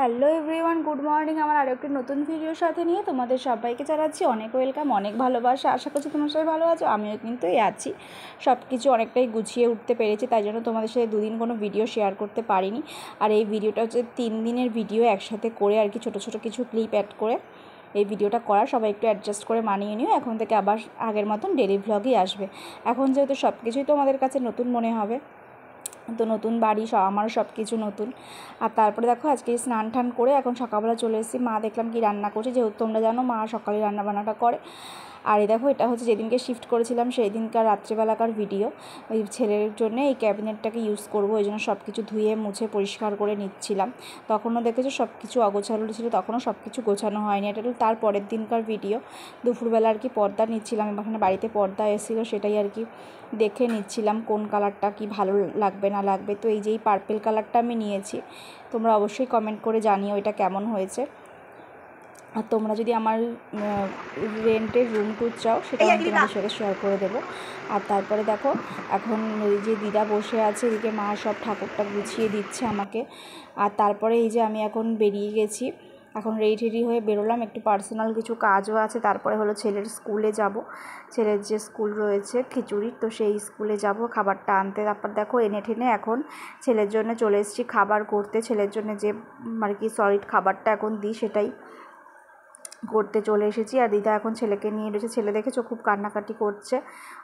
Hello everyone, good morning. আমার আরও একটি নতুন ভিডিওর সাথে নিয়ে তোমাদের সবাইকে জানাচ্ছি অনেক ওয়েলকাম, অনেক ভালোবাসা। আশা করছি তোমার সবাই ভালো আছো, আমিও কিন্তু আছি। সব কিছু অনেকটাই গুছিয়ে উঠতে পেরেছি, তাই জন্য তোমাদের সাথে দুদিন কোনো ভিডিও শেয়ার করতে পারিনি। আর এই ভিডিওটা হচ্ছে 3 দিনের ভিডিও একসাথে করে আর কি, ছোটো ছোটো কিছু ক্লিপ অ্যাড করে এই ভিডিওটা করা। সবাই একটু অ্যাডজাস্ট করে মানিয়ে নিও। এখন থেকে আবার আগের মতন ডেলি ভ্লগই আসবে। এখন যেহেতু সব কিছুই তোমাদের কাছে নতুন মনে হবে, তো নতুন বাড়ি, আমারও সব কিছু নতুন। আর তারপরে দেখো আজকে স্নান টান করে এখন সকালবেলা চলে এসেছি। মা দেখলাম কি রান্না করছে, যেহেতু তোমরা জানো মা সকালে রান্নাবান্নাটা করে। আর এই দেখো, এটা হচ্ছে যেদিনকে শিফট করেছিলাম সেই দিনকার রাত্রিবেলাকার ভিডিও। ওই ছেলের জন্য এই ক্যাবিনেটটাকে ইউজ করবো, ওই জন্য সব কিছু ধুয়ে মুছে পরিষ্কার করে নিচ্ছিলাম। তখনও দেখেছো সব কিছু অগোছালো ছিল, তখনও সব কিছু গোছানো হয়নি। এটা তার পরের দিনকার ভিডিও। দুপুরবেলা আর কি পর্দা নিচ্ছিলাম, এখানে বাড়িতে পর্দা এসেছিলো, সেটাই আর কি দেখে নিচ্ছিলাম কোন কালারটা কি ভালো লাগবে না লাগবে। তো এই যে এই পার্পেল কালারটা আমি নিয়েছি, তোমরা অবশ্যই কমেন্ট করে জানিও এটা কেমন হয়েছে। আর তোমরা যদি আমার রেন্টের রুম ট্যুর চাও, সেটাও আমি তোমাদের সাথে শেয়ার করে দেবো। আর তারপরে দেখো এখন এই যে দিদা বসে আছে, এদিকে মা সব ঠাকুরটা গুছিয়ে দিচ্ছে আমাকে। আর তারপরে এই যে আমি এখন বেরিয়ে গেছি, এখন রেডি হয়ে বেরোলাম, একটু পার্সোনাল কিছু কাজও আছে। তারপরে হলো ছেলের স্কুলে যাব, ছেলের যে স্কুল রয়েছে খিচুড়ির, তো সেই স্কুলে যাব খাবারটা আনতে। তারপর দেখো এনে ঠেনে এখন ছেলের জন্য চলে এসেছি খাবার করতে। ছেলের জন্য যে আর কি সলিড খাবারটা এখন দিই, সেটাই করতে চলে এসেছি। আর দিদা এখন ছেলেকে নিয়ে রয়েছে। ছেলে দেখেছো খুব কান্নাকাটি করছে,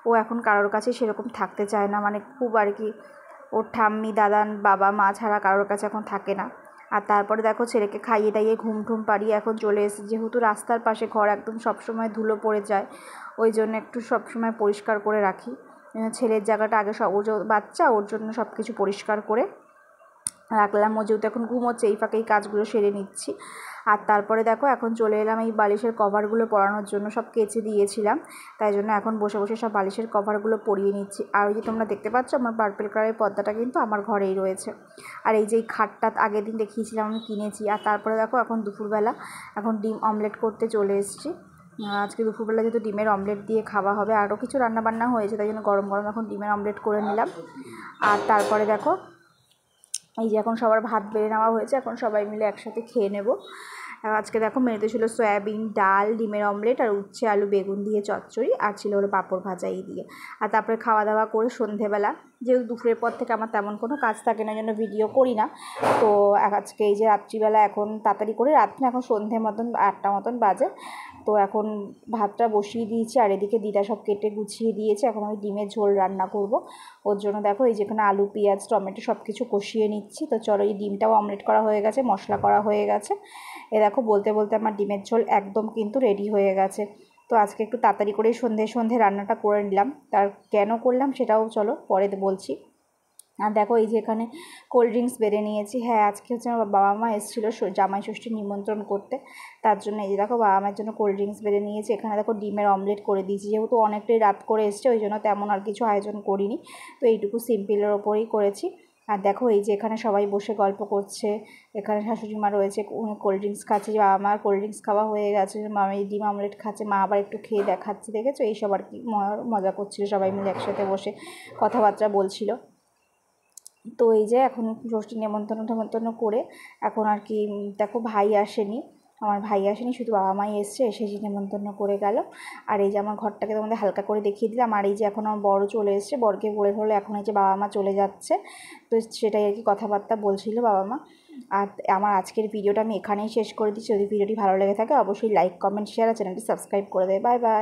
ও এখন কারোর কাছে সেরকম থাকতে চায় না, মানে খুব আর কি ওর ঠাম্মি দাদা বাবা মা ছাড়া কারোর কাছে এখন থাকে না। আর তারপরে দেখো ছেলেকে খাইয়ে দাইয়ে ঘুম ঠুম পাড়িয়ে এখন চলে এসেছি। যেহেতু রাস্তার পাশে ঘর, একদম সবসময় ধুলো পড়ে যায়, ওই জন্য একটু সবসময় পরিষ্কার করে রাখি। ছেলের জায়গাটা আগে সব, ও বাচ্চা, ওর জন্য সব কিছু পরিষ্কার করে রাখলাম। ও যেহেতু এখন ঘুমোচ্ছে, এই ফাঁকে এই কাজগুলো সেরে নিচ্ছি। আর তারপরে দেখো এখন চলে এলাম এই বালিশের কভারগুলো পরানোর জন্য, সব কেচে দিয়েছিলাম, তাই জন্য এখন বসে বসে সব বালিশের কভারগুলো পরিয়ে নিচ্ছি। আর ওই যে তোমরা দেখতে পাচ্ছ আমার পার্পেল কালারের পর্দাটা কিন্তু আমার ঘরেই রয়েছে। আর এই যে এই খাটটা আগের দিন দেখিয়েছিলাম আমি কিনেছি। আর তারপরে দেখো এখন দুপুরবেলা এখন ডিম অমলেট করতে চলে এসেছি। আজকে দুপুরবেলা যেহেতু ডিমের অমলেট দিয়ে খাওয়া হবে, আরও কিছু রান্নাবান্না হয়েছে, তাই জন্য গরম গরম এখন ডিমের অমলেট করে নিলাম। আর তারপরে দেখো এই যে এখন সবার ভাত বেড়ে নেওয়া হয়েছে, এখন সবাই মিলে একসাথে খেয়ে নেব। আজকে দেখো মেনুতে ছিল সয়াবিন, ডাল, ডিমের অমলেট আর উচ্ছে আলু বেগুন দিয়ে চচ্চড়ি, আর ছিল হলো পাঁপড় ভাজা এই দিয়ে। আর তারপরে খাওয়া দাওয়া করে সন্ধেবেলা, যেহেতু দুপুরের পর থেকে আমার তেমন কোনো কাজ থাকে না, জন্য ভিডিও করি না, তো আজকে এই যে রাত্রিবেলা এখন তাড়াতাড়ি করে, রাত্রে এখন সন্ধে মতন 8টা মতন বাজে, তো এখন ভাতটা বসিয়ে দিয়েছি। আর এদিকে দিদা সব কেটে গুছিয়ে দিয়েছে, এখন আমি ডিমের ঝোল রান্না করব। ওর জন্য দেখো এই যেখানে আলু পেঁয়াজ টমেটো সব কিছু কষিয়ে নিচ্ছি। তো চলো, এই ডিমটাও অমলেট করা হয়ে গেছে, মশলা করা হয়ে গেছে। এ দেখো বলতে বলতে আমার ডিমের ঝোল একদম কিন্তু রেডি হয়ে গেছে। তো আজকে একটু তাড়াতাড়ি করে সন্ধে রান্নাটা করে নিলাম। তার কেন করলাম সেটাও চলো পরে বলছি। আর দেখো এই যে এখানে কোল্ড ড্রিঙ্কস বেড়ে নিয়েছি। হ্যাঁ, আজকে হচ্ছে আমার বাবা মা এসেছিলো জামাই ষষ্ঠীর নিমন্ত্রণ করতে, তার জন্য এই যে দেখো বাবা মায়ের জন্য কোল্ড ড্রিঙ্কস বেড়ে নিয়েছি। এখানে দেখো ডিমের অমলেট করে দিয়েছি, যেহেতু অনেকটাই রাত করে এসছে, ওই জন্য তেমন আর কিছু আয়োজন করিনি, তো এইটুকু সিম্পলের ওপরেই করেছি। আর দেখো এই যে এখানে সবাই বসে গল্প করছে, এখানে শাশুড়ি মা রয়েছে, কোল্ড ড্রিঙ্কস খাচ্ছে, বাবা মার কোল্ড ড্রিঙ্কস খাওয়া হয়ে গেছে, মামি ডিম অমলেট খাচ্ছে, মা আবার একটু খেয়ে দেখাচ্ছে, দেখেছো এইসব আর কি মজা করছিল, সবাই মিলে একসাথে বসে কথাবার্তা বলছিল। তো এই যে এখন ষষ্ঠী নেমন্তন্ন করে এখন আর কি দেখো ভাই আসেনি, আমার ভাই আসেনি, শুধু বাবা মাই এসছে, এসে যে নেমন্তন্ন করে গেল। আর এই যে আমার ঘরটাকে তোমাদের হালকা করে দেখিয়ে দিলাম। আর এই যে এখন আমার বড় চলে এসছে, বরকে বলে হলো এখন এই যে বাবা মা চলে যাচ্ছে, তো সেটাই আর কি কথাবার্তা বলছিল বাবা মা। আর আমার আজকের ভিডিওটা আমি এখানেই শেষ করে দিচ্ছি। যদি ভিডিওটি ভালো লেগে থাকে অবশ্যই লাইক কমেন্ট শেয়ার আর চ্যানেলটি সাবস্ক্রাইব করে দেবে। Bye bye.